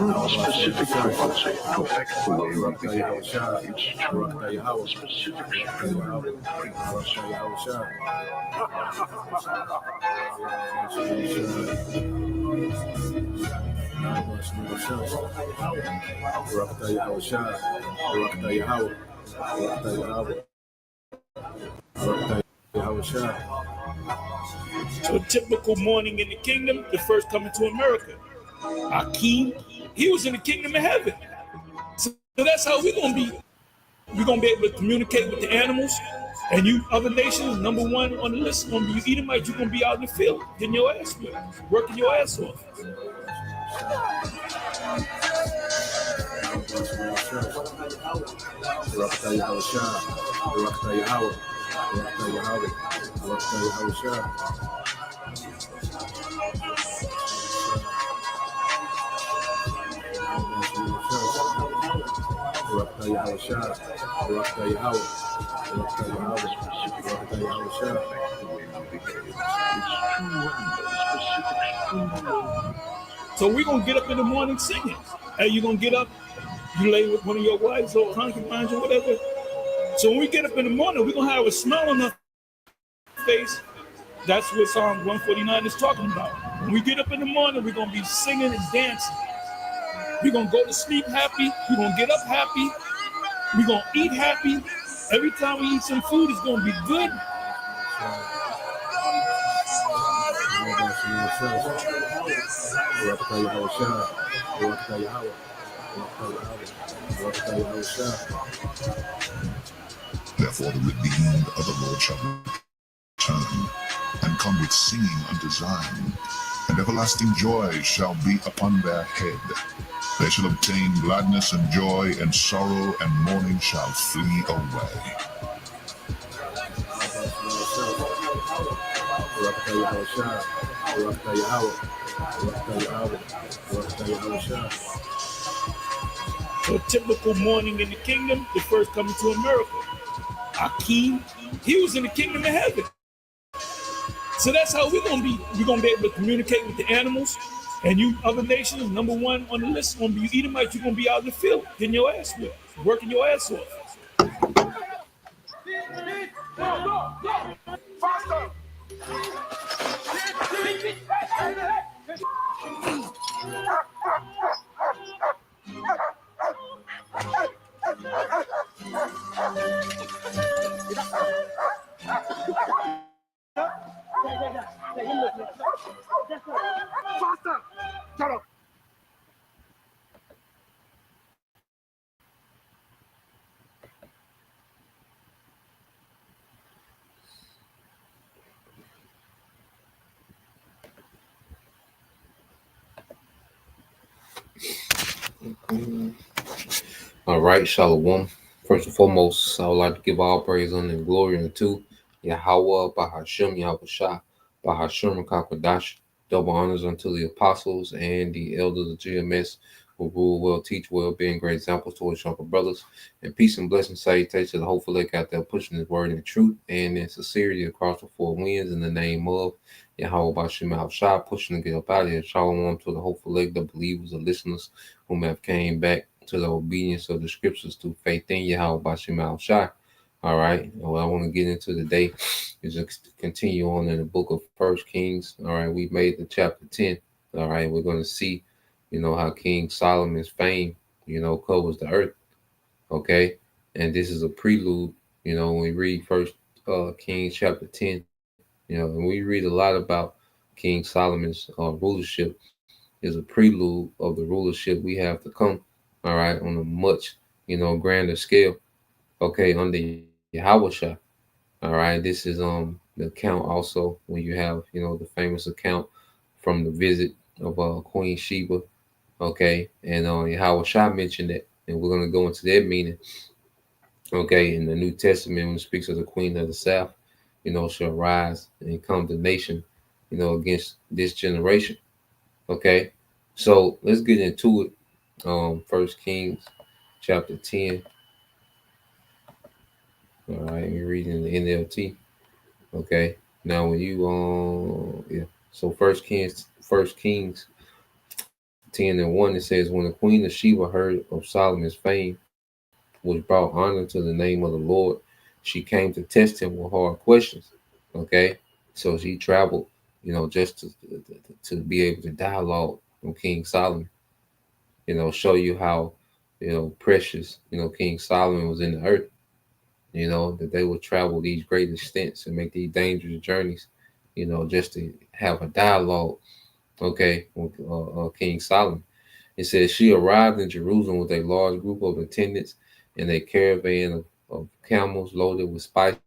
some specific frequency to affect the way we behave. It's true. Specific So a typical morning in the kingdom, the first coming to America. Akeem, he was in the kingdom of heaven. So that's how we're gonna be. We're gonna be able to communicate with the animals. And you other nations, number one on the list is gonna be you Edomites, you're gonna be out in the field, getting your ass worked, working your ass off. So we're gonna get up in the morning singing. Hey, you're gonna get up, you lay with one of your wives or concubines or whatever. So when we get up in the morning, we're gonna have a smile on our face. That's what Psalm 149 is talking about. When we get up in the morning, we're gonna be singing and dancing. We're gonna go to sleep happy, we're gonna get up happy, we're gonna eat happy. Every time we eat some food, it's gonna be good. Therefore the redeemed of the Lord shall return and come with singing unto Zion, and everlasting joy shall be upon their head. They shall obtain gladness and joy, and sorrow and mourning shall flee away. So a typical morning in the kingdom, the first coming to America. Akeem, he was in the kingdom of heaven. So that's how we're gonna be. We're gonna be able to communicate with the animals. And you other nations, number one on the list is gonna be you Edomites, you're gonna be out in the field, getting your ass worked, working your ass off. Faster! Faster! Shut up! All right, Shalom. First and foremost, I would like to give all praise and glory unto Yahweh, Bahashim, Yahushua, Bahashim, Kakwadash. Double honors unto the apostles and the elders of GMS who rule well, teach well, being great examples to his younger brothers. And peace and blessing salutation to the hopeful lake out there pushing his word in truth and in sincerity across the four winds in the name of Yahweh, Bahashim, Yahushua, pushing to get up out of here. Shalom to the hopeful lake, the believers, the listeners whom have came back to the obedience of the scriptures through faith in Yahweh Bashim al-Shai. All right. And what I want to get into today is to continue on in the book of First Kings. All right. We made the chapter 10. All right. We're going to see, how King Solomon's fame, covers the earth. Okay. And this is a prelude, when we read First Kings chapter 10, and we read a lot about King Solomon's rulership is a prelude of the rulership we have to come. All right, on a much, grander scale. Okay, under Yahweh. All right, this is the account also when you have, the famous account from the visit of Queen Sheba. Okay, and Yahweh mentioned that, and we're gonna go into that meaning. Okay, in the New Testament, when it speaks of the Queen of the South, shall rise and come the nation, against this generation. Okay, so let's get into it. First Kings chapter 10. All right, we're reading the NLT. Okay, now when you so First Kings 10:1, it says, when the queen of Sheba heard of Solomon's fame, which brought honor to the name of the Lord, she came to test him with hard questions. Okay, so she traveled, just to be able to dialogue with King Solomon. Show you how, precious, King Solomon was in the earth. That they would travel these great extents and make these dangerous journeys, just to have a dialogue, okay, with King Solomon. It says she arrived in Jerusalem with a large group of attendants and a caravan of camels loaded with spices,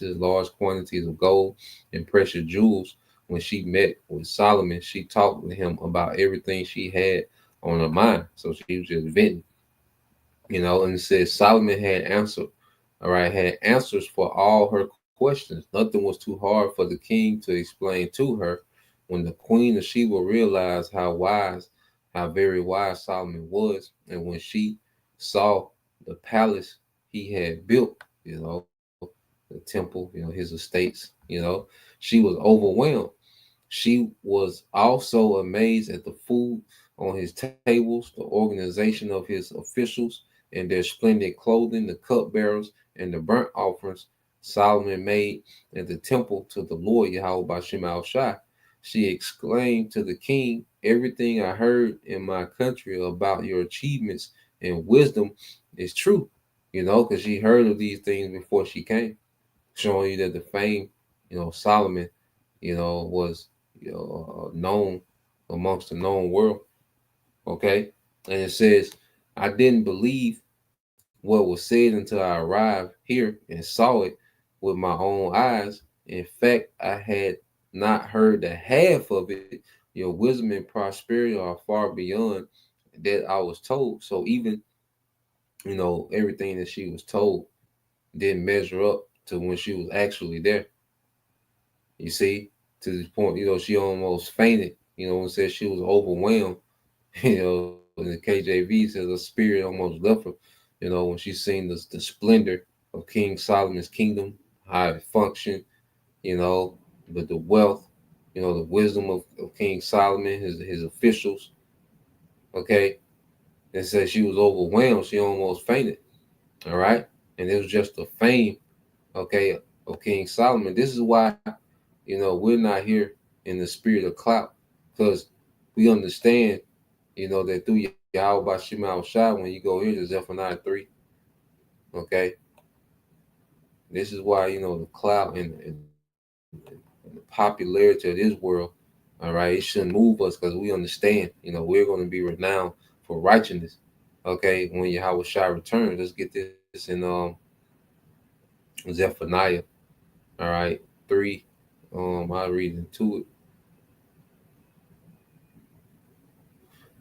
large quantities of gold, and precious jewels. When she met with Solomon, she talked with him about everything she had on her mind. So she was just venting, and it says Solomon had answers for all her questions. Nothing was too hard for the king to explain to her. When the queen of Sheba realized how very wise Solomon was, and when she saw the palace he had built, the temple, his estates, she was overwhelmed. She was also amazed at the food on his tables, the organization of his officials, and their splendid clothing, the cupbearers, and the burnt offerings Solomon made at the temple to the Lord Yahweh Bashim al Shai. She exclaimed to the king, everything I heard in my country about your achievements and wisdom is true, because she heard of these things before she came, showing you that the fame, Solomon, was, known amongst the known world. Okay. And it says, I didn't believe what was said until I arrived here and saw it with my own eyes. In fact, I had not heard the half of it. Your wisdom and prosperity are far beyond that I was told. So even, everything that she was told didn't measure up to when she was actually there. You see, to this point, she almost fainted, and said she was overwhelmed. In the KJV says her spirit almost left her, when she seen the splendor of King Solomon's kingdom, how it functioned, but the wealth, the wisdom of King Solomon, his officials. Okay. And said she was overwhelmed. She almost fainted. All right. And it was just the fame, okay, of King Solomon. This is why, we're not here in the spirit of clout, because we understand, that through Yahweh Bashim al Shai, when you go here to Zephaniah 3, okay, this is why, the clout and the popularity of this world, all right, it shouldn't move us, because we understand, we're going to be renowned for righteousness, okay, when Yahweh Shai returns. Let's get this in Zephaniah, all right, 3. I'll read into it.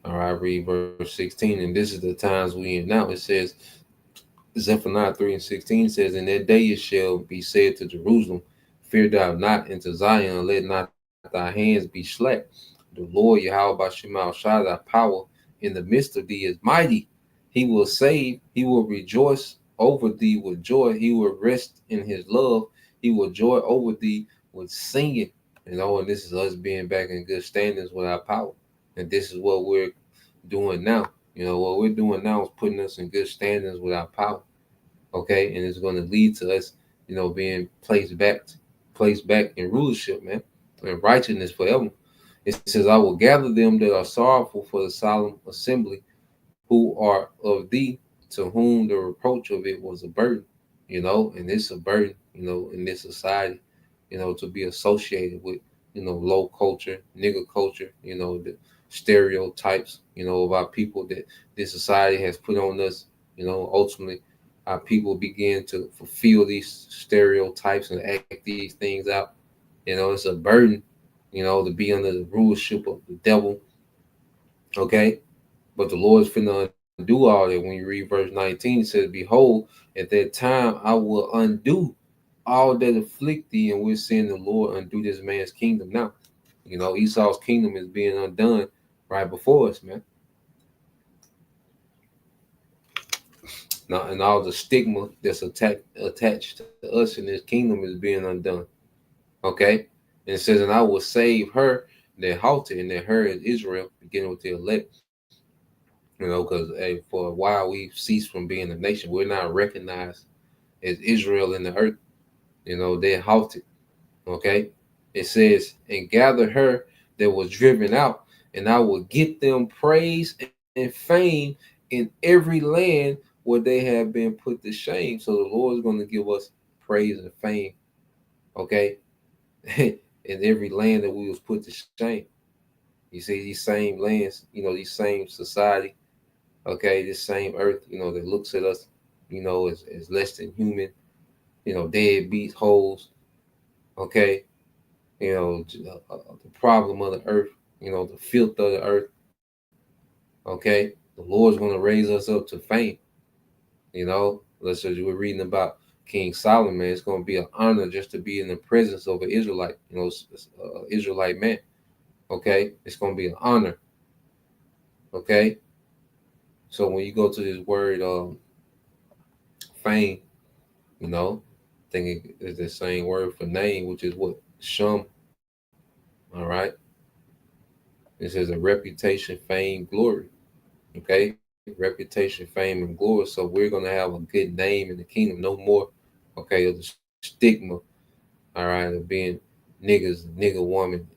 All right, read verse 16, and this is the times we in now. It says, Zephaniah 3:16 says, in that day it shall be said to Jerusalem, fear thou not, and to Zion, let not thy hands be slack. The Lord Yahweh Bashim al Shai, thy power in the midst of thee is mighty. He will save, he will rejoice over thee with joy, he will rest in his love, he will joy over thee with singing. And this is us being back in good standings with our power. And this is what we're doing now. What we're doing now is putting us in good standings with our power. Okay. And it's going to lead to us, being placed back in rulership, man, and righteousness forever. It says, I will gather them that are sorrowful for the solemn assembly, who are of thee, to whom the reproach of it was a burden, and it's a burden, in this society, to be associated with, low culture, nigger culture, the stereotypes, of our people that this society has put on us. Ultimately, our people begin to fulfill these stereotypes and act these things out. It's a burden, to be under the rulership of the devil. Okay. But the Lord's finna undo all that. When you read verse 19, it says, behold, at that time I will undo all that afflict thee. And we're seeing the Lord undo this man's kingdom now. Esau's kingdom is being undone right before us, man. Now, and all the stigma that's attached to us in this kingdom is being undone. Okay? And it says, and I will save her that halted, and that her is Israel, beginning with the elect, because for a while we've ceased from being a nation. We're not recognized as Israel in the earth. They're halted. Okay. It says, and gather her that was driven out, and I will get them praise and fame in every land where they have been put to shame. So the Lord is going to give us praise and fame. Okay. In every land that we was put to shame. You see these same lands, these same society, okay, this same earth, that looks at us, as less than human, deadbeat holes, okay, the problem of the earth, the filth of the earth, okay. The Lord's going to raise us up to fame, Let's say we're reading about King Solomon. It's going to be an honor just to be in the presence of an Israelite, Israelite man, okay. It's going to be an honor, okay. So when you go to this word fame, I think it's the same word for name, which is what? Shum. All right. It says a reputation, fame, glory. Okay. Reputation, fame, and glory. So we're going to have a good name in the kingdom. No more, okay, of the stigma, all right, of being niggas, nigga woman,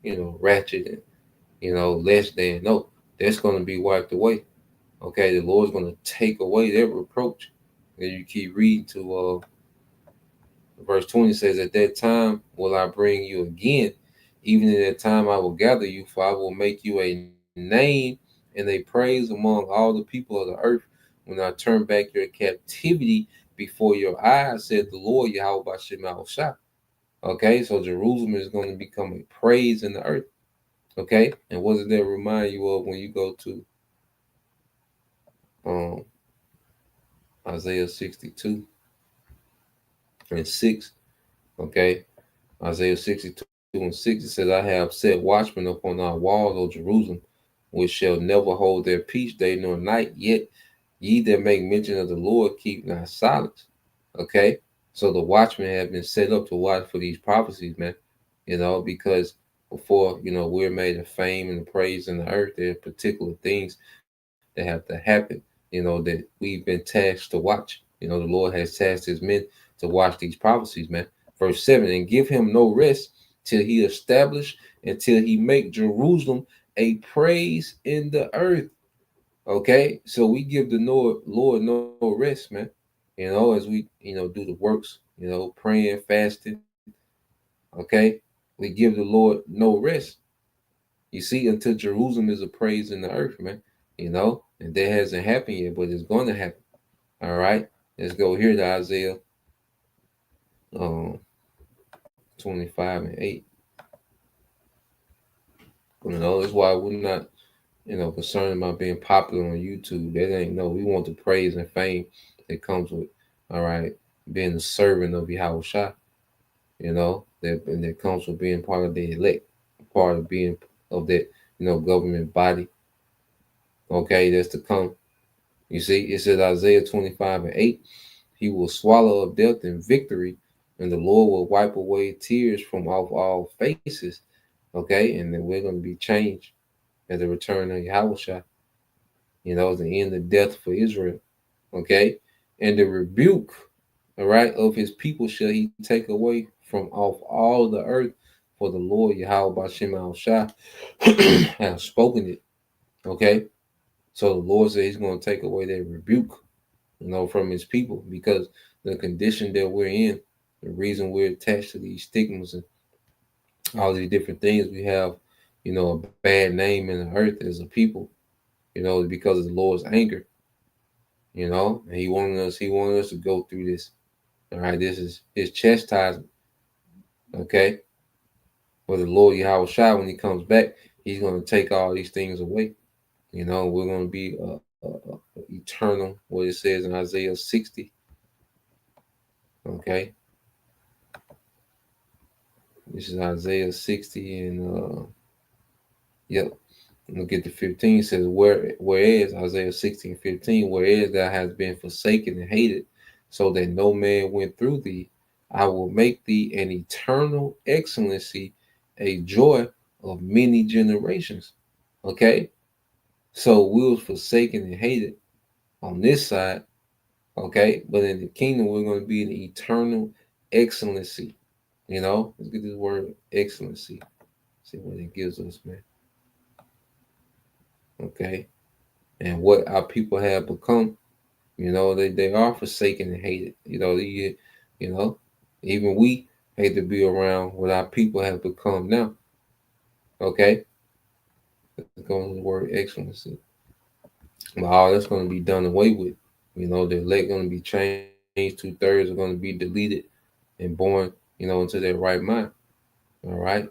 ratchet and, less than. No, that's going to be wiped away. Okay. The Lord's going to take away that reproach. And you keep reading to verse 20 says, at that time will I bring you again. Even in that time I will gather you, for I will make you a name and a praise among all the people of the earth when I turn back your captivity before your eyes, said the Lord Yahweh B'Shem Yahushua. Okay, so Jerusalem is going to become a praise in the earth. Okay, and what does that remind you of when you go to Isaiah 62 and 6? Okay, Isaiah 62 and 6, it says, I have set watchmen upon our walls, O Jerusalem, which shall never hold their peace day nor night, yet ye that make mention of the Lord keep not silence. Okay, so the watchmen have been set up to watch for these prophecies, man, because before, we're made of fame and praise in the earth, there are particular things that have to happen, that we've been tasked to watch. The Lord has tasked his men to watch these prophecies, man. Verse 7, and give him no rest till he establish, until he make Jerusalem a praise in the earth. Okay, so we give the Lord no rest, man. As we, do the works, praying, fasting. Okay, we give the Lord no rest. You see, until Jerusalem is a praise in the earth, man. And that hasn't happened yet, but it's going to happen. All right, let's go here to Isaiah 25 and 8. That's why we're not, concerned about being popular on YouTube. That ain't we want the praise and fame that comes with, all right, being a servant of Yahweh Shah, that comes with being part of the elect, part of being of that, government body. Okay, that's to come. You see, it says Isaiah 25 and 8, he will swallow up death in victory, and the Lord will wipe away tears from off all faces. Okay, and then we're going to be changed at the return of Yahushua. The end of death for Israel. Okay, and the rebuke, all right, of his people shall he take away from off all the earth, for the Lord Yahweh B'Shem Yahushua has spoken it. Okay, so the Lord said he's going to take away that rebuke, from his people, because the condition that we're in, the reason we're attached to these stigmas and all these different things, we have, a bad name in the earth as a people, because of the Lord's anger, and he wanted us to go through this. All right, this is his chastisement. Okay, for the Lord Yahweh Shai, when he comes back, he's going to take all these things away. We're going to be eternal, what it says in Isaiah 60. Okay, this is Isaiah 60, and yep. Look at the 15. It says, whereas Isaiah 16:15, whereas thou hast been forsaken and hated, so that no man went through thee, I will make thee an eternal excellency, a joy of many generations. Okay, So we was forsaken and hated on this side, okay? But in the kingdom, we're going to be in eternal excellency. Let's get this word excellency. See what it gives us, man. Okay. And what our people have become, they are forsaken and hated. You know, even we hate to be around what our people have become now. Okay. Let's go to the word excellency. But all that's going to be done away with. The elect going to be changed. 2/3 are going to be deleted and born, into their right mind. All right.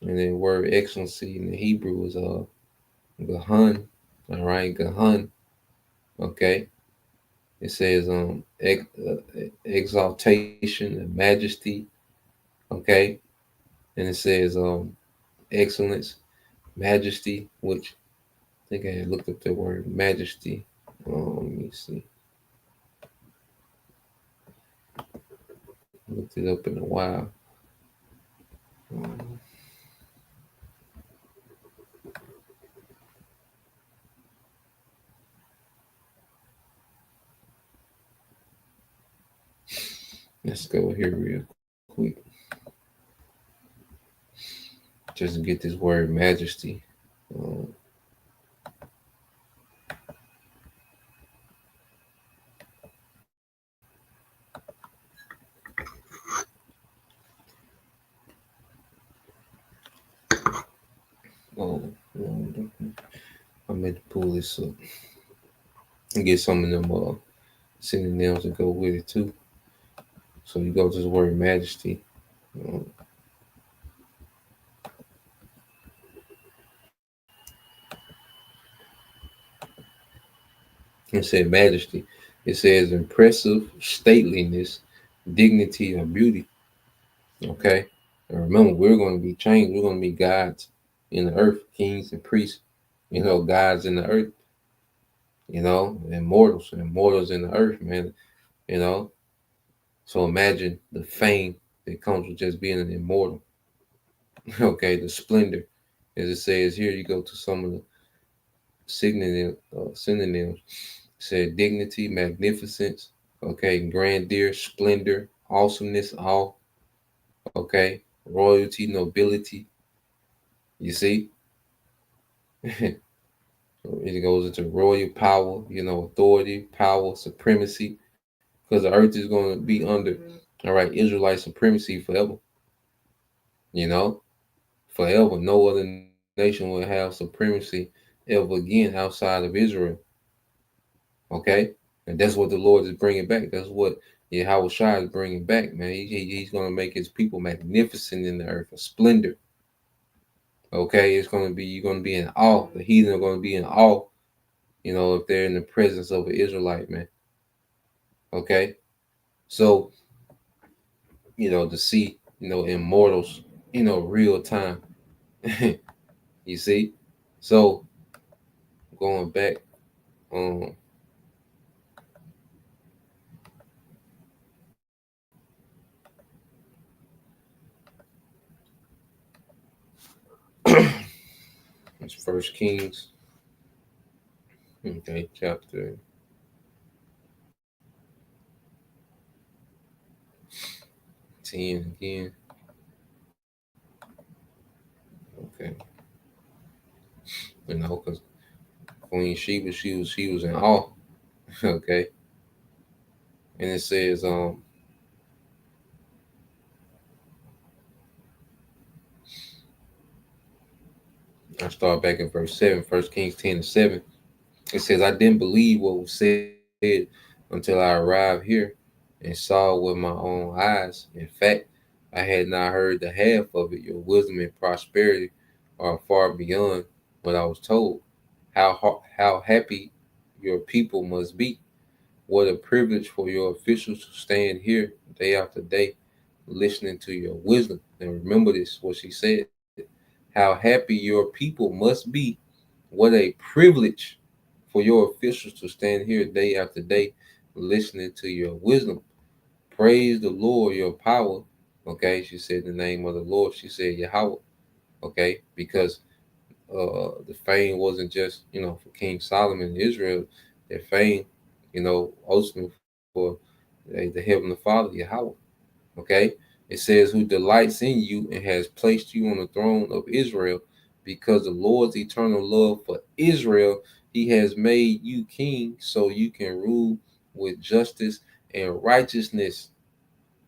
And the word excellency in the Hebrew is gahan. All right, gahan. Okay. It says exaltation and majesty. Okay. And it says excellence, majesty, which I think I had looked up the word majesty. Let me see. Looked it up in a while. Um, let's go here real quick. Just to get this word majesty. Um, oh, I meant to pull this up and get some of them synonyms to go with it too. So you go to the word majesty. Um, it said majesty. It says impressive stateliness, dignity, or beauty. Okay. And remember, we're going to be changed. We're going to be gods in the earth, kings and priests. Gods in the earth. Immortals in the earth, man. You know. So imagine the fame that comes with just being an immortal. Okay, the splendor, as it says here. You go to some of the synonyms. Said dignity, magnificence, okay, grandeur, splendor, awesomeness, awe, okay, royalty, nobility. You see, it goes into royal power, authority, power, supremacy, because the earth is going to be under, all right, Israelite supremacy forever. Forever. No other nation will have supremacy ever again outside of Israel. Okay, and that's what the Lord is bringing back. That's what Yahweh Shai is bringing back, man. He's going to make his people magnificent in the earth, a splendor. Okay, you're going to be in awe. The heathen are going to be in awe, if they're in the presence of an Israelite, man. Okay, so to see, immortals, real time. You see, so going back, um, it's First Kings, okay, chapter 10 again. Okay, because Queen Sheba, she was in awe. Okay, and it says I start back at verse 7, 1 Kings 10:7. It says, I didn't believe what was said until I arrived here and saw with my own eyes. In fact, I had not heard the half of it. Your wisdom and prosperity are far beyond what I was told. How happy your people must be. What a privilege for your officials to stand here day after day listening to your wisdom. And remember this, what she said. How happy your people must be. What a privilege for your officials to stand here day after day listening to your wisdom. Praise the Lord, your power. Okay, she said the name of the Lord. She said Yahweh. Okay, because the fame wasn't just, for King Solomon and Israel. Their fame, ultimately for the Heavenly Father, Yahweh. Okay, it says, "Who delights in you and has placed you on the throne of Israel, because the Lord's eternal love for Israel, He has made you king, so you can rule with justice and righteousness."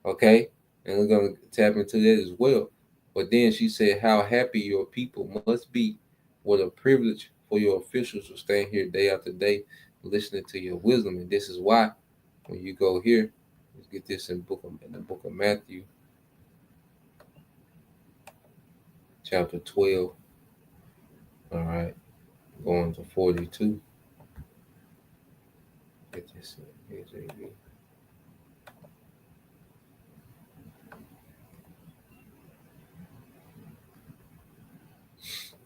Okay, and we're gonna tap into that as well. But then she said, "How happy your people must be! What a privilege for your officials to stand here day after day, listening to your wisdom." And this is why, when you go here, let's get this in the book of Matthew, chapter 12. All right, going to 42. Get this in KJV.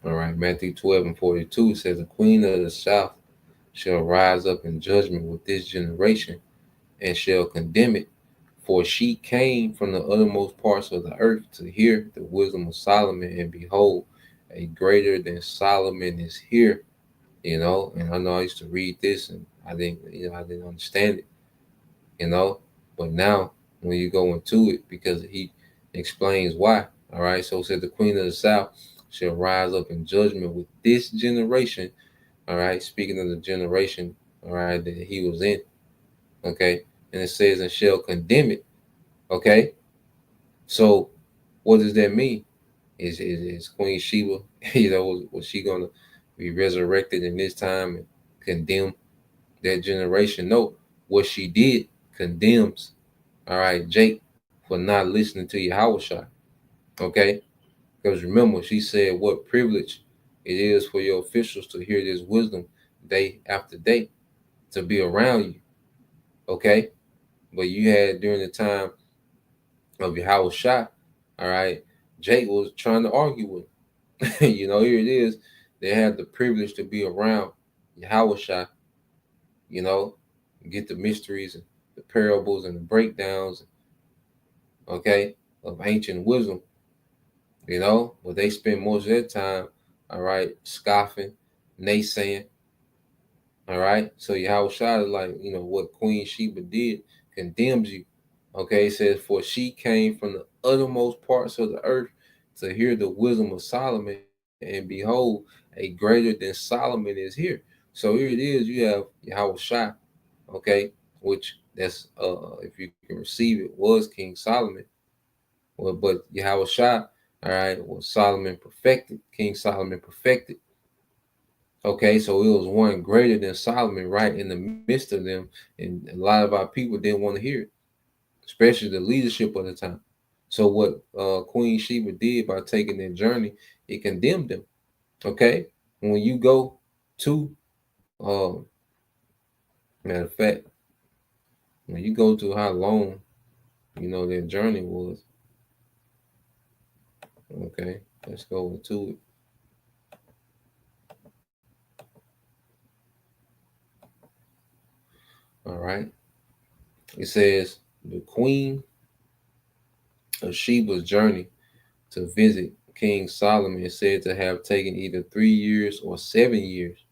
All right, Matthew 12 and 42 says, "The queen of the south shall rise up in judgment with this generation and shall condemn it. For she came from the uttermost parts of the earth to hear the wisdom of Solomon, and behold, a greater than Solomon is here." And I know I used to read this and I didn't understand it. But now when you go into it, because he explains why. All right. So it said, "The queen of the south shall rise up in judgment with this generation." All right. Speaking of the generation, all right, that he was in. Okay. And it says, "And shall condemn it." Okay. So what does that mean? Is Queen Sheba, was she gonna be resurrected in this time and condemn that generation? No. What she did condemns, all right, Jake, for not listening to Yahushua. Okay? Because remember, she said what privilege it is for your officials to hear this wisdom day after day, to be around you. Okay? But you had during the time of Yahushua, all right, Jake was trying to argue with him. Here it is. They had the privilege to be around Yahushua, you know, get the mysteries and the parables and the breakdowns, okay, of ancient wisdom, but they spend most of their time, all right, scoffing, naysaying, all right. So Yahushua is like, what Queen Sheba did condemns you, okay. It says, "For she came from the uttermost parts of the earth to hear the wisdom of Solomon, and behold, a greater than Solomon is here." So here it is, you have Yahushua, okay, which that's if you can receive it, was King Solomon. Well, but Yahushua, all right, was Solomon perfected, King Solomon perfected. Okay, so it was one greater than Solomon right in the midst of them, and a lot of our people didn't want to hear it, especially the leadership of the time. So what Queen Sheba did by taking their journey, it condemned them. Okay, when you go to, matter of fact, when you go to how long, their journey was. Okay, let's go into it. All right, it says the Queen of Sheba's journey to visit King Solomon is said to have taken either 3 years or 7 years,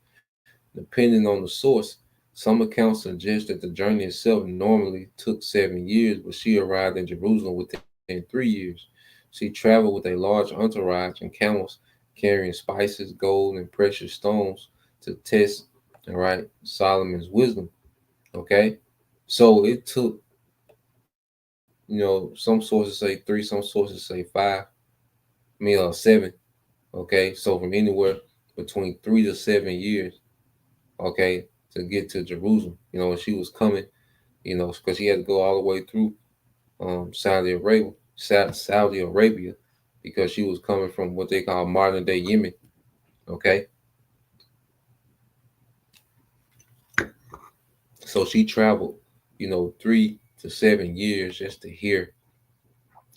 depending on the source. Some accounts suggest that the journey itself normally took 7 years, but she arrived in Jerusalem within 3 years. She traveled with a large entourage and camels carrying spices, gold, and precious stones to test, all right, Solomon's wisdom. Okay, so it took, some sources say 3, some sources say 5. I mean, 7. Okay, so from anywhere between 3 to 7 years, okay, to get to Jerusalem. When she was coming, because she had to go all the way through Saudi Arabia, because she was coming from what they call modern day Yemen. Okay, so she traveled, 3 to 7 years just to hear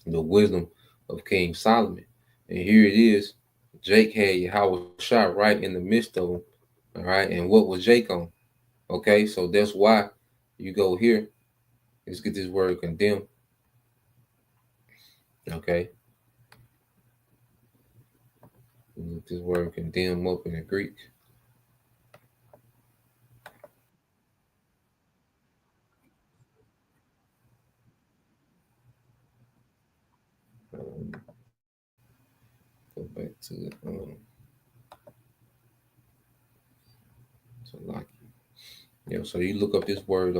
the wisdom of King Solomon. And here it is. Jake had Yahweh shot right in the midst of them. All right. And what was Jake on? Okay. So that's why you go here. Let's get this word condemn. Okay. Look this word condemn up in the Greek. Go back to it. So like, so you look up this word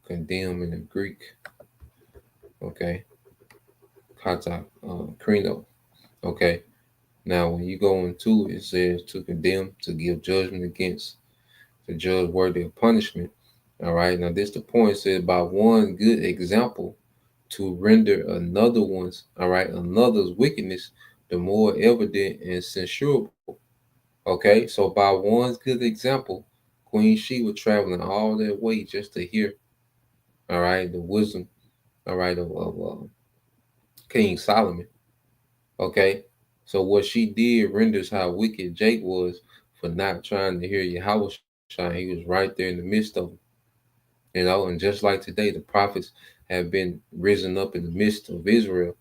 condemn in the Greek. Okay, kata krino. Okay, now when you go into it, it says to condemn, to give judgment against, to judge worthy of punishment. All right, now this the point. It says by one good example to render another's wickedness the more evident and censurable. Okay, so by one good example, Queen Sheba traveling all that way just to hear, all right, the wisdom, all right, of King Solomon. Okay, so what she did renders how wicked Jake was for not trying to hear Yahweh shine. He was right there in the midst of them, and just like today, the prophets have been risen up in the midst of Israel.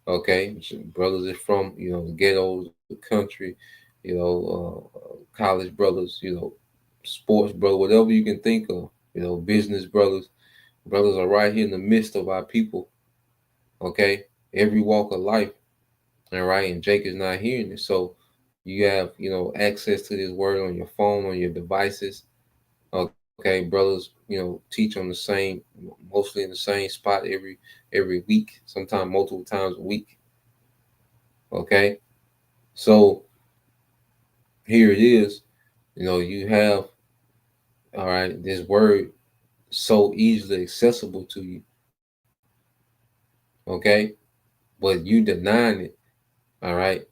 Okay, so brothers are from the ghettos, the country, college brothers, sports brother, whatever you can think of, business brothers. Brothers are right here in the midst of our people. Okay, every walk of life. All right, and Jake is not hearing it, so you have access to this word on your phone, on your devices. Okay, brothers, teach on the same, mostly in the same spot every week, sometimes multiple times a week. Okay, so here it is. You have, all right, this word so easily accessible to you. Okay, but you denying it. All right,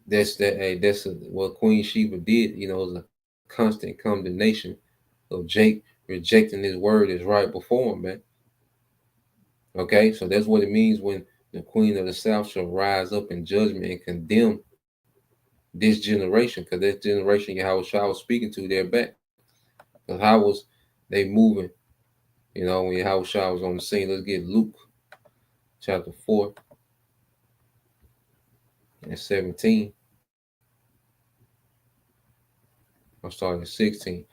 what Queen Sheba did. It was a constant condemnation of Jake rejecting his word as right before him, man. Okay, so that's what it means when the Queen of the South shall rise up in judgment and condemn this generation, because that generation Yahweh Shah was speaking to, they're back. Because how was they moving? When Yahweh Shah was on the scene. Let's get Luke chapter 4 and 17. I'll start at 16.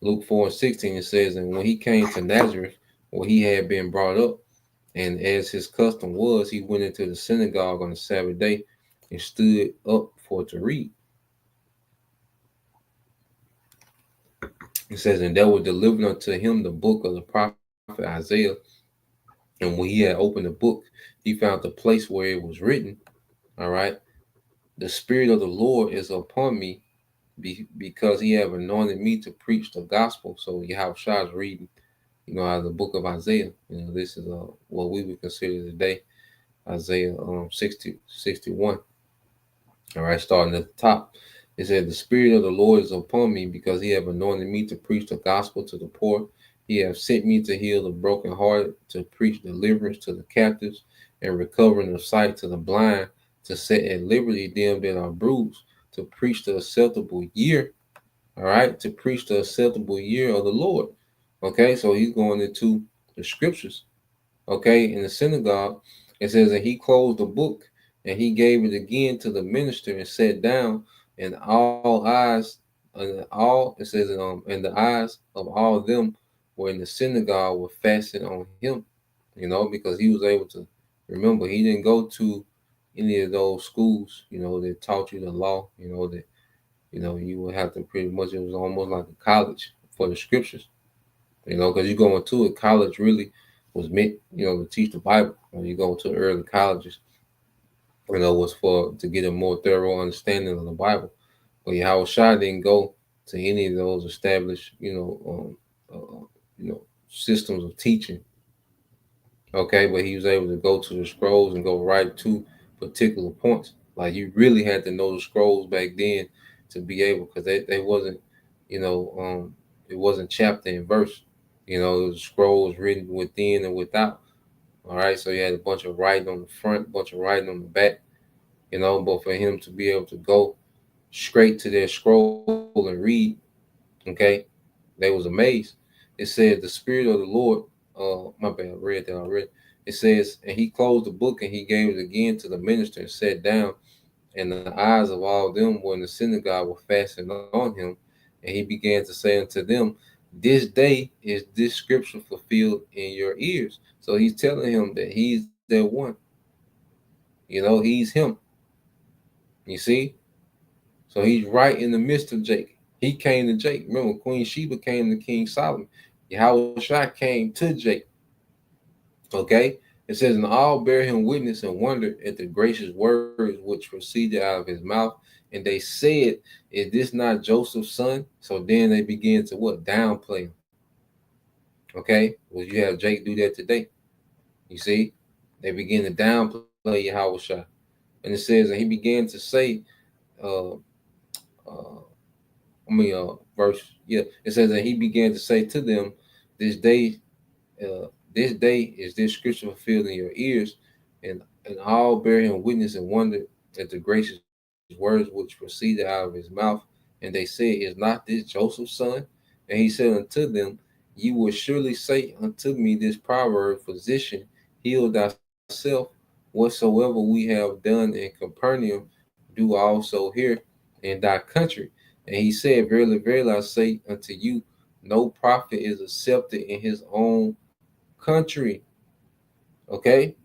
Luke 4 and 16, it says, and when he came to Nazareth, where he had been brought up, and as his custom was, he went into the synagogue on the Sabbath day and stood up for to read. It says, and there was delivered unto him the book of the prophet Isaiah. And when he had opened the book, he found the place where it was written, all right, the Spirit of the Lord is upon me because he have anointed me to preach the gospel. So Yahweh Shah is reading, out of the book of Isaiah. This is what we would consider today Isaiah 61. All right, starting at the top. It said, the Spirit of the Lord is upon me because he have anointed me to preach the gospel to the poor. He have sent me to heal the brokenhearted, to preach deliverance to the captives and recovering of sight to the blind, to set at liberty them that are bruised, to preach the acceptable year. All right, to preach the acceptable year of the Lord. Okay, so he's going into the scriptures. Okay, in the synagogue, it says that he closed the book and he gave it again to the minister and sat down, and all eyes, it says, and the eyes of all of them were in the synagogue were fastened on him, because he was able to remember. He didn't go to any of those schools, that taught you the law, that, you would have to pretty much, it was almost like a college for the scriptures, because you go into it, college really was meant, to teach the Bible. When you go to early colleges, was to get a more thorough understanding of the Bible. But Yahweh Shah didn't go to any of those established, systems of teaching. Okay, but he was able to go to the scrolls and go right to particular points. Like you really had to know the scrolls back then to be able, because they wasn't, it wasn't chapter and verse. It was scrolls written within and without. All right, so you had a bunch of writing on the front, a bunch of writing on the back, but for him to be able to go straight to their scroll and read, okay, they was amazed. It said the Spirit of the Lord, my bad, I read that already. It says, and he closed the book and he gave it again to the minister and sat down. And the eyes of all them were in the synagogue were fastened on him. And he began to say unto them, this day is this scripture fulfilled in your ears. So he's telling him that he's that one. He's him. You see? So he's right in the midst of Jacob. He came to Jacob. Remember, Queen Sheba came to King Solomon. Yahushua came to Jacob. Okay? It says, and all bear him witness and wondered at the gracious words which proceeded out of his mouth. And they said, is this not Joseph's son? So then they began to what? Downplay him. Okay? Well, you have Jake do that today. You see? They begin to downplay Yahushua. And it says, and he began to say, it says that he began to say to them, this day is this scripture fulfilled in your ears, and all bear him witness and wonder at the gracious words which proceeded out of his mouth. And they said, is not this Joseph's son? And he said unto them, you will surely say unto me this proverb, physician, heal thyself. Whatsoever we have done in Capernaum, do also here in thy country. And he said, verily, verily, I say unto you, no prophet is accepted in his own country. Okay?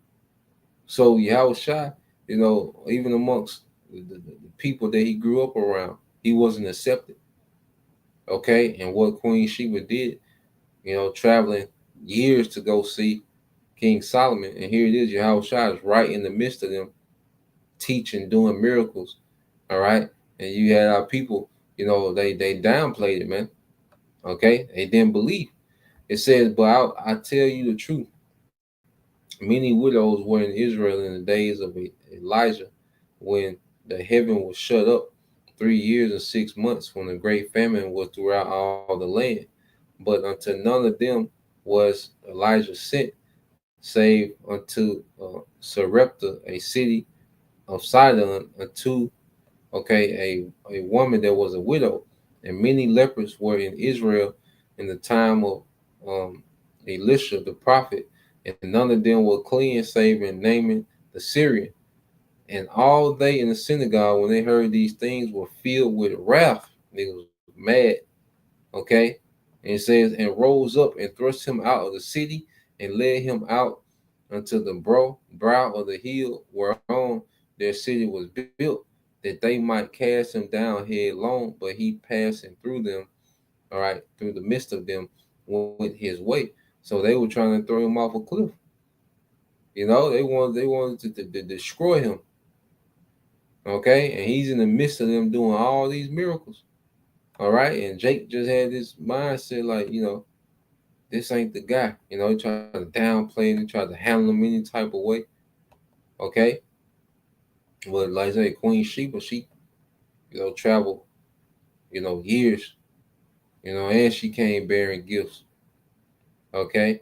So Yahushua, even amongst the people that he grew up around, he wasn't accepted. Okay? And what Queen Sheba did, traveling years to go see King Solomon. And here it is, Yahushua is right in the midst of them, teaching, doing miracles. All right? And you had our people, they downplayed it, man. Okay? They didn't believe. It says, but I tell you the truth. Many widows were in Israel in the days of Elijah, when the heaven was shut up 3 years and 6 months, when a great famine was throughout all the land. But unto none of them was Elijah sent, save unto Sarepta, a city of Sidon, unto a woman that was a widow. And many lepers were in Israel in the time of Elisha the prophet, and none of them were clean, save in Naaman the Syrian. And all they in the synagogue, when they heard these things, were filled with wrath. They was mad. Okay? And it says, and rose up and thrust him out of the city and led him out unto the brow of the hill whereon their city was built, that they might cast him down headlong. But he passing through them, all right, through the midst of them, went his way. So they were trying to throw him off a cliff. They wanted to destroy him. Okay, and he's in the midst of them doing all these miracles. All right, and Jake just had this mindset like, this ain't the guy. He tried to downplay him, tried to handle him any type of way. Okay, but like I say, Queen Sheba, she, traveled, years, and she came bearing gifts. Okay,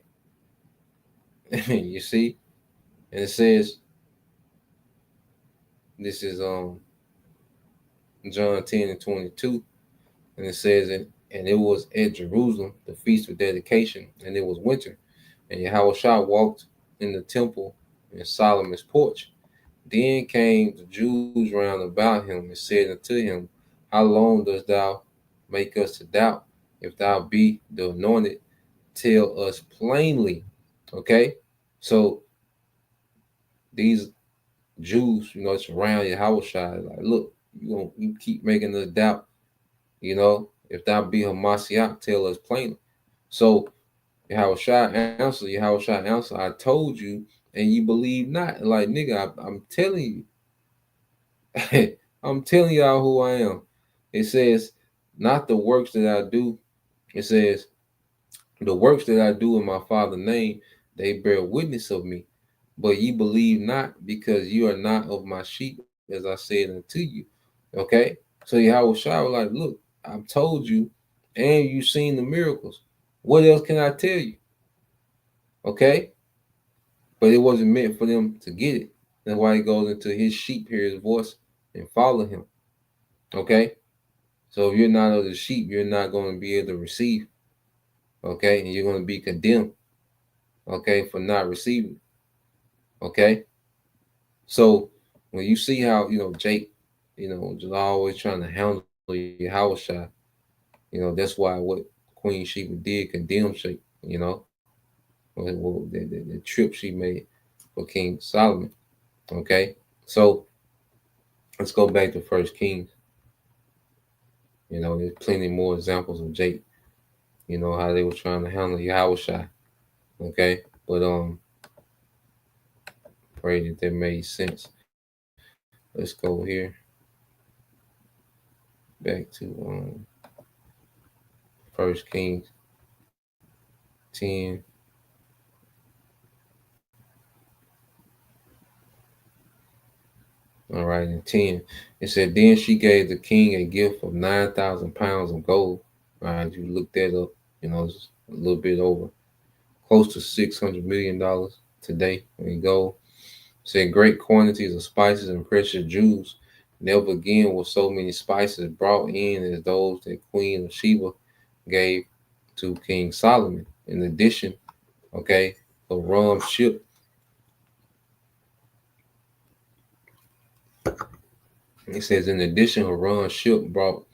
you see, and it says, this is John 10 and 22, and it says, and it was at Jerusalem, the feast of dedication, and it was winter, and Yahushua walked in the temple in Solomon's porch. Then came the Jews round about him and said unto him, how long dost thou make us to doubt? If thou be the anointed, tell us plainly. Okay, so these Jews, it's around Yahushua, like, look, you keep making us doubt. If thou be Hamashiach, tell us plainly. So Yahushua answered, I told you, and you believe not. Like, nigga, I'm telling you. I'm telling y'all who I am. It says, not the works that I do. It says, the works that I do in my Father's name, they bear witness of me. But ye believe not, because you are not of my sheep, as I said unto you. Okay? So Yahushua was like, look, I've told you, and you've seen the miracles. What else can I tell you? Okay? But it wasn't meant for them to get it. That's why he goes into his sheep, hear his voice, and follow him. Okay? So if you're not of the sheep, you're not going to be able to receive. Okay? And you're going to be condemned. Okay? For not receiving. Okay, so when you see how Jake, just always trying to handle Yahushua, that's why what Queen Sheba did condemn Jake. The trip she made for King Solomon. Okay, so let's go back to First Kings. There's plenty more examples of Jake. How they were trying to handle Yahushua. Okay, but pray that made sense. Let's go here back to First Kings 10. All right, in 10, it said, Then she gave the king a gift of 9,000 pounds of gold. All right, you look that up, it's a little bit over, close to $600 million today in gold. It said, Great quantities of spices and precious jewels. Never again were so many spices brought in as those that Queen of Sheba gave to King Solomon. In addition, okay, a rum ship. It says, in addition, Haran's ship brought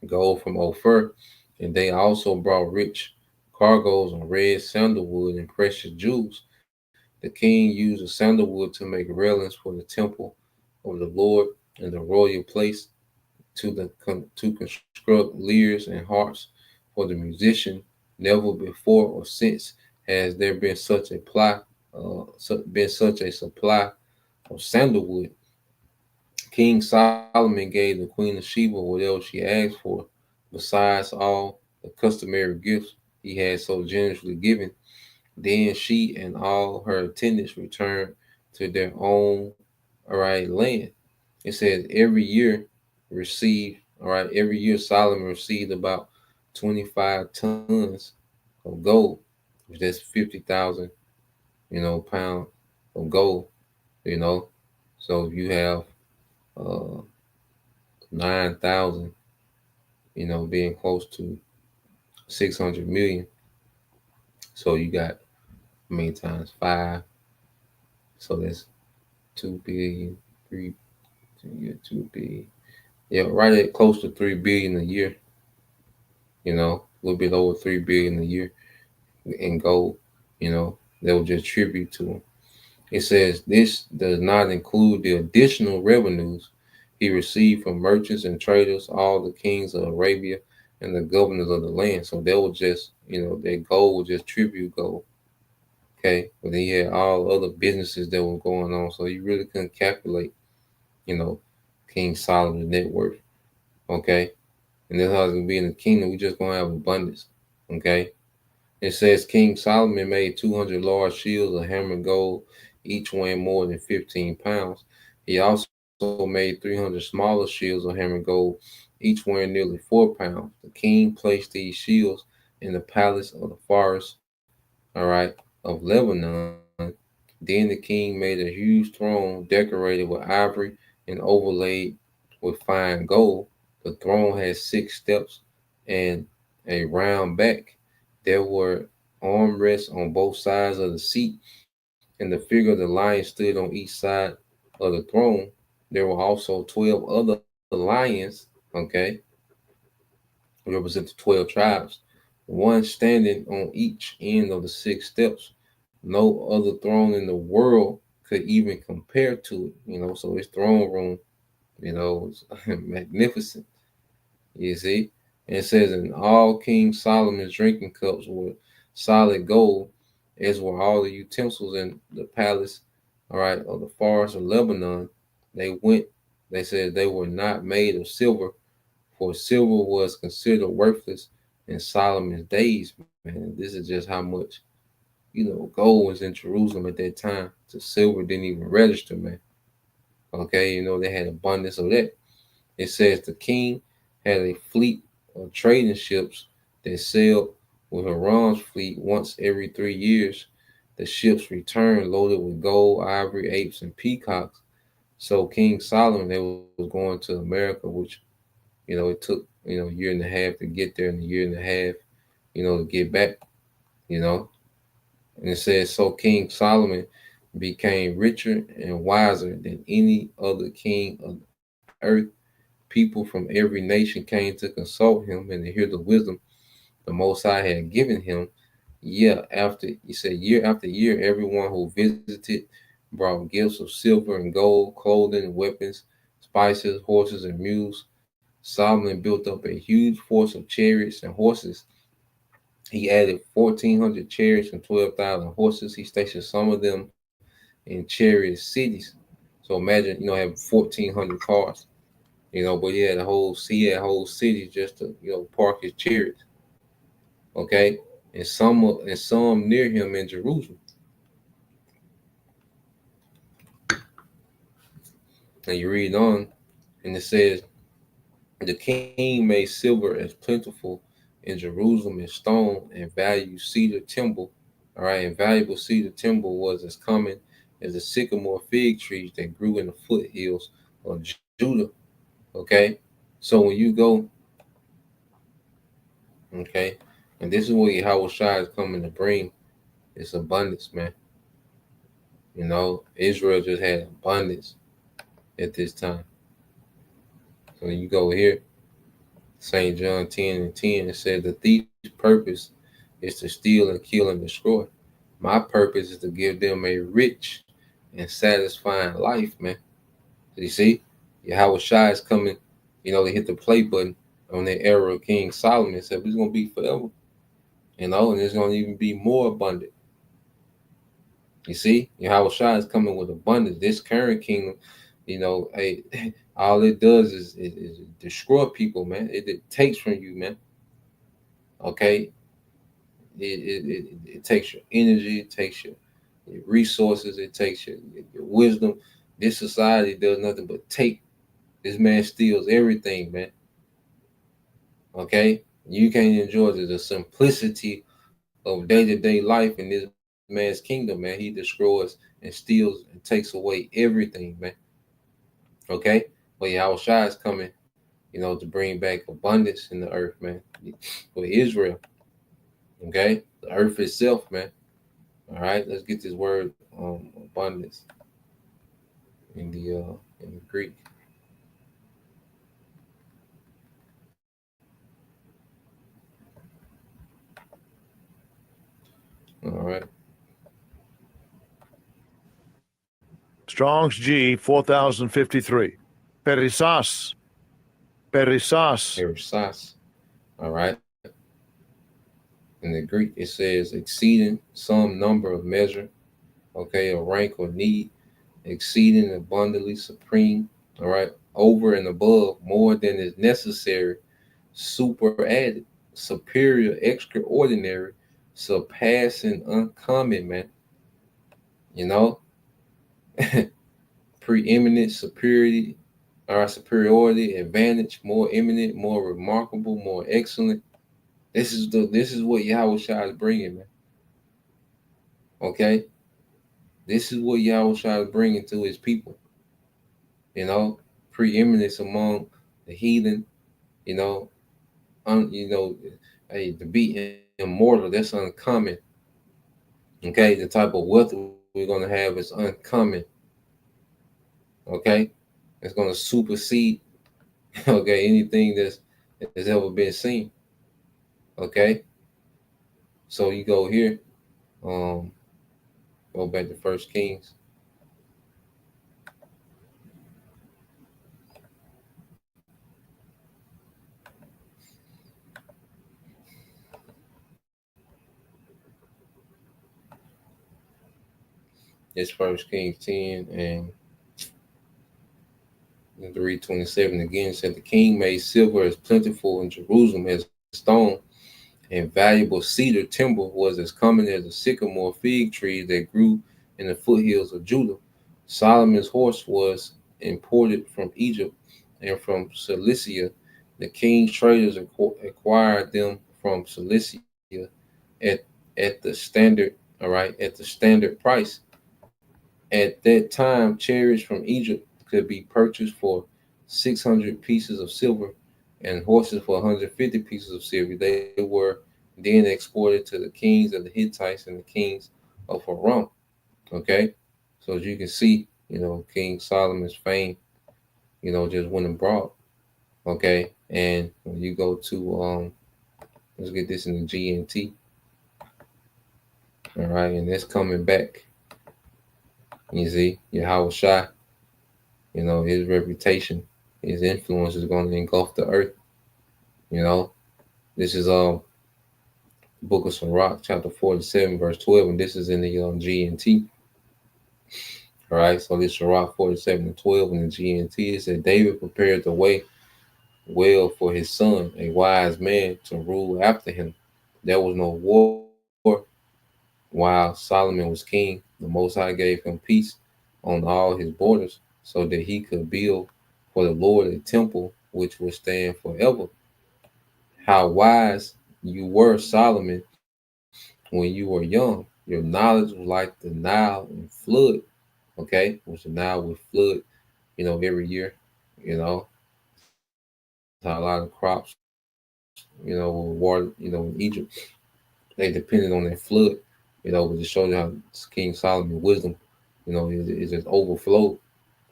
gold from Ophir, and they also brought rich cargoes of red sandalwood and precious jewels. The king used the sandalwood to make railings for the temple of the Lord and the royal place, to construct lyres and harps for the musician. Never before or since has there been such a supply of sandalwood. King Solomon gave the Queen of Sheba whatever she asked for, besides all the customary gifts he had so generously given. Then she and all her attendants returned to their own land. It says every year Solomon received about 25 tons of gold, which that's 50,000, pounds of gold, you know. So if you have 9,000, being close to 600 million. So you got times 5. So that's 2 billion, 2 billion. Yeah, right at close to 3 billion a year. A little bit over 3 billion a year in gold. That will just tribute to him. It says this does not include the additional revenues he received from merchants and traders, all the kings of Arabia, and the governors of the land. So they will just, their gold was just tribute gold. Okay. But then you had all other businesses that were going on. So you really couldn't calculate, King Solomon's net worth. Okay. And that's how it's going to be in the kingdom. We just going to have abundance. Okay. It says King Solomon made 200 large shields of hammered gold, each weighing more than 15 pounds. He also made 300 smaller shields of hammered gold, each weighing nearly 4 pounds. The king placed these shields in the palace of the forest, of Lebanon. Then the king made a huge throne decorated with ivory and overlaid with fine gold. The throne had 6 steps and a round back. There were armrests on both sides of the seat, and the figure of the lion stood on each side of the throne. There were also 12 other lions, represent the 12 tribes, one standing on each end of the 6 steps. No other throne in the world could even compare to it, so his throne room, was magnificent. You see? And it says, and all King Solomon's drinking cups were solid gold, as were all the utensils in the palace, of the forest of Lebanon. They said they were not made of silver, for silver was considered worthless in Solomon's days. Man, this is just how much, gold was in Jerusalem at that time. So silver didn't even register, man. Okay, they had abundance of that. It says the king had a fleet of trading ships that sailed with Haran's fleet once every 3 years. The ships returned loaded with gold, ivory, apes, and peacocks. So King Solomon, they was going to America, which, it took, a year and a half to get there and a year and a half, to get back, And it says, so King Solomon became richer and wiser than any other king of the earth. People from every nation came to consult him and to hear the wisdom the Most High had given him. Year after year, everyone who visited brought gifts of silver and gold, clothing, weapons, spices, horses, and mules. Solomon built up a huge force of chariots and horses. He added 1,400 chariots and 12,000 horses. He stationed some of them in chariot cities. So imagine, having 1,400 cars, but he had whole cities just to, park his chariots. Okay, and some near him in Jerusalem. And you read on, and it says, the king made silver as plentiful in Jerusalem as stone, and valued cedar timber. All right, and valuable cedar timber was as common as the sycamore fig trees that grew in the foothills of Judah. Okay, so when you go, okay, and this is what Yahweh Shai is coming to bring. It's abundance, man. Israel just had abundance at this time. So you go here, St. John 10:10, it says, the thief's purpose is to steal and kill and destroy. My purpose is to give them a rich and satisfying life, man. So you see, Yahweh Shai is coming, they hit the play button on the era of King Solomon. Said it's going to be forever, and it's going to even be more abundant. You see, Yahweh Shai is coming with abundance. This current kingdom, all it does is destroy people, man. It takes from you, man. Okay, it takes your energy, it takes your resources, it takes your wisdom. This society does nothing but take. This man steals everything, man. Okay, you can't enjoy the simplicity of day-to-day life in this man's kingdom, man. He destroys and steals and takes away everything, man. Okay, but Yahweh Shai is coming, to bring back abundance in the earth, man, for Israel. Okay, the earth itself, man. All right, let's get this word abundance in the Greek. All right. Strong's G 4053. Perisas. Perisas. All right. In the Greek, it says exceeding some number of measure, okay, or rank or need, exceeding abundantly supreme, all right, over and above, more than is necessary, super added, superior, extraordinary, surpassing, uncommon, man. Preeminent, superiority, superiority, advantage, more eminent, more remarkable, more excellent. This is what Yahweh Shai is bringing, man. Okay, this is what Yahweh Shai is bringing to his people. Preeminence among the heathen. To be immortal, that's uncommon. Okay, the type of wealth we're gonna have is uncommon. Okay, it's gonna supersede anything that's ever been seen. Okay, so you go here, go back to 1 Kings. It's 1 Kings 10 and 3:27 again. Said the king made silver as plentiful in Jerusalem as stone, and valuable cedar timber was as common as the sycamore fig trees that grew in the foothills of Judah. Solomon's horse was imported from Egypt and from Cilicia. The king's traders acquired them from Cilicia at the standard, at the standard price. At that time, chariots from Egypt could be purchased for 600 pieces of silver and horses for 150 pieces of silver. They were then exported to the kings of the Hittites and the kings of Haram. Okay, So as you can see, King Solomon's fame, just went abroad. Okay. And when you go to let's get this in the GNT. All right, and it's coming back. You see, Yahweh Shai, his reputation, his influence is going to engulf the earth. This is Book of Sirach, chapter 47, verse 12, and this is in the GNT. All right, so this Sirach 47 and 12 in the GNT. It said, David prepared the way well for his son, a wise man to rule after him. There was no war while Solomon was king. The Most High gave him peace on all his borders so that he could build for the Lord a temple which would stand forever. How wise you were, Solomon, when you were young. Your knowledge was like the Nile and flood. Okay, which the Nile would flood, every year. A lot of crops, water, in Egypt, they depended on that flood, but it shows you how King Solomon's wisdom, is just overflowed,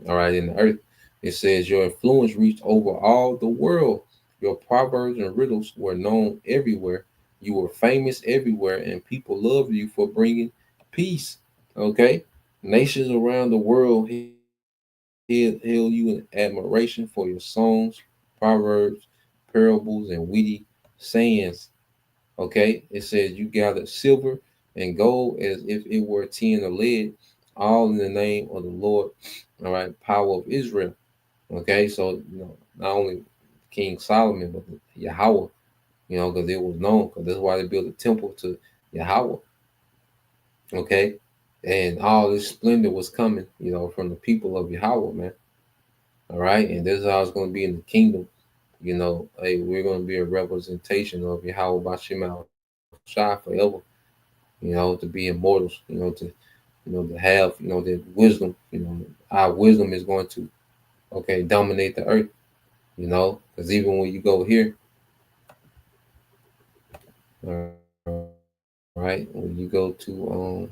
all right, in the earth. It says, your influence reached over all the world. Your proverbs and riddles were known everywhere. You were famous everywhere, and people loved you for bringing peace. Okay? Nations around the world held you in admiration for your songs, proverbs, parables, and witty sayings. Okay? It says you gathered silver and gold as if it were tin or lead, all in the name of the Lord, all right, power of Israel. Okay? So, not only King Solomon, but Yahweh, because it was known, because that's why they built a temple to Yahweh. Okay? And all this splendor was coming, from the people of Yahweh, man. All right? And this is how it's going to be in the kingdom. Hey, we're going to be a representation of Yahweh Bashim Shai forever, to be immortals, to have, the wisdom, our wisdom is going to, dominate the earth, because even when you go here, all right, when you go to,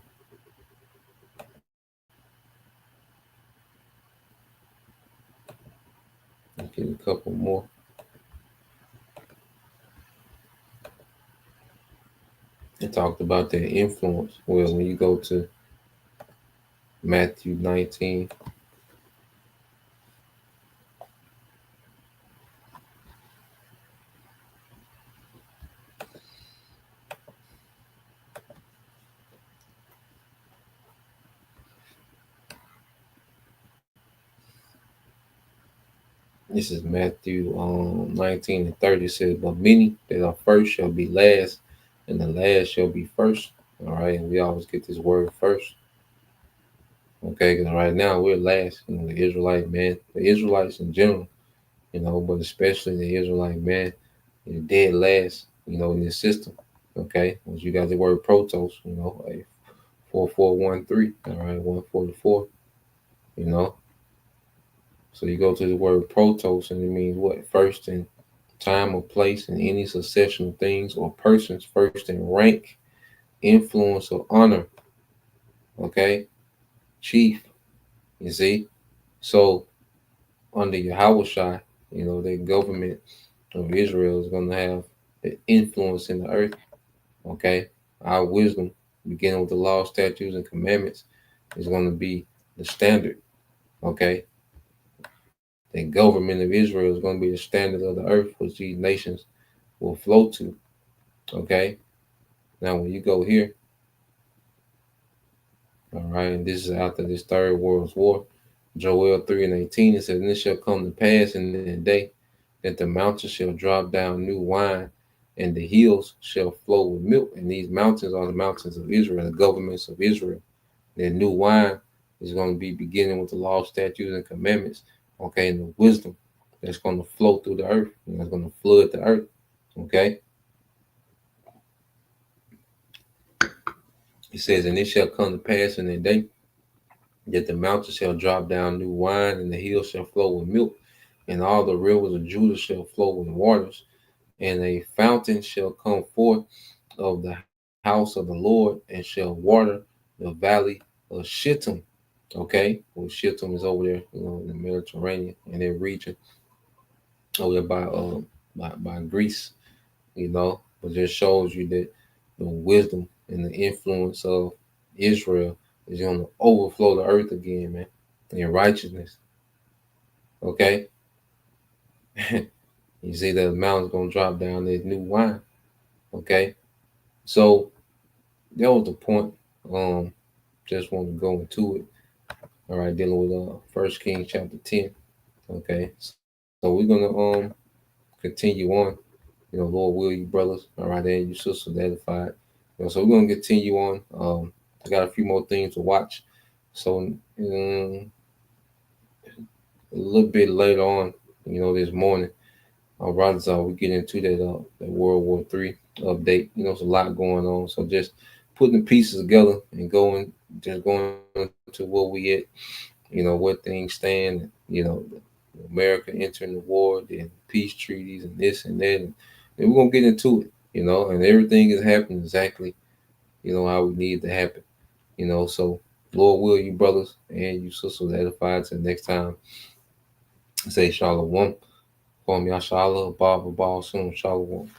let's get a couple more. It talked about their influence. Well, when you go to Matthew 19, this is Matthew 19 and 30 says, but many that are first shall be last, and the last shall be first. All right, and we always get this word first. Okay, because right now we're last, the Israelite man, the Israelites in general, but especially the Israelite man, is dead last, in this system. Okay, once you got the word protos, like 4413, all right, 144, So you go to the word protos, and it means what? First in time or place in any succession of things or persons, first in rank, influence, or honor. Okay, chief. You see, so under Yahweh Shai, the government of Israel is going to have an influence in the earth. Okay, our wisdom, beginning with the law, statutes, and commandments, is going to be the standard. Okay, the government of Israel is going to be the standard of the earth, which these nations will flow to. Okay, now when you go here, all right, and this is after this Third World War, Joel 3 and 18, it says, and it shall come to pass in the day that the mountains shall drop down new wine, and the hills shall flow with milk. And these mountains are the mountains of Israel, the governments of Israel. That new wine is going to be beginning with the law, statutes, and commandments. Okay, and the wisdom that's going to flow through the earth, and that's going to flood the earth. Okay. It says, and it shall come to pass in the day that the mountains shall drop down new wine, and the hills shall flow with milk, and all the rivers of Judah shall flow with waters, and a fountain shall come forth of the house of the Lord, and shall water the valley of Shittim. Okay, well, Shittim is over there, in the Mediterranean and their region over there by Greece, but just shows you that the wisdom and the influence of Israel is going to overflow the earth again, man, in righteousness. Okay, you see that the mountain's going to drop down this new wine. Okay, so that was the point. Just want to go into it. All right, dealing with First Kings chapter 10. Okay, so we're gonna continue on. Lord will, you brothers. All right, and you sisters edified. So we're gonna continue on. I got a few more things to watch. So a little bit later on, this morning, brothers, we get into that World War III update. There's a lot going on. So just putting the pieces together and going to where we at. Where things stand. America entering the war, then peace treaties and this and that, and we're gonna get into it. And everything is happening exactly, how we need to happen. So Lord will, you brothers and you sisters edified. Till next time, say Shalom. Call me Ashala, Baba, Baba, soon. Shalom.